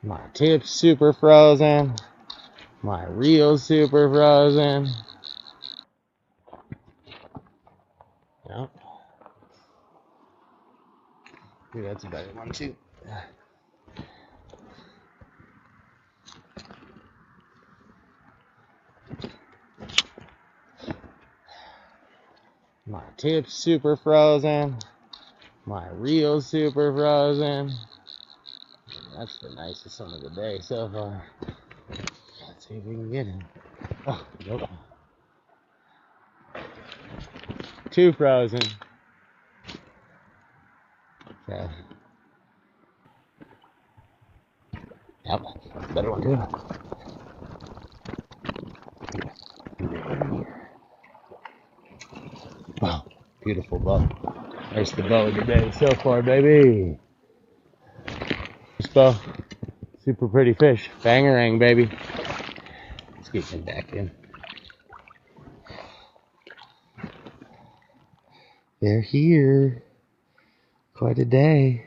My tip's super frozen. My reel's super frozen. Yep. Ooh, that's a better one too. My tip's super frozen. My reel's super frozen. That's the nicest one of the day so far. Let's see if we can get him. Oh, nope. Too frozen. Okay. Yep, better one too. Wow, beautiful bow. There's the bow of the day so far, baby. This bow, super pretty fish. Bangarang, baby. Let's get him back in. They're here. Quite a day.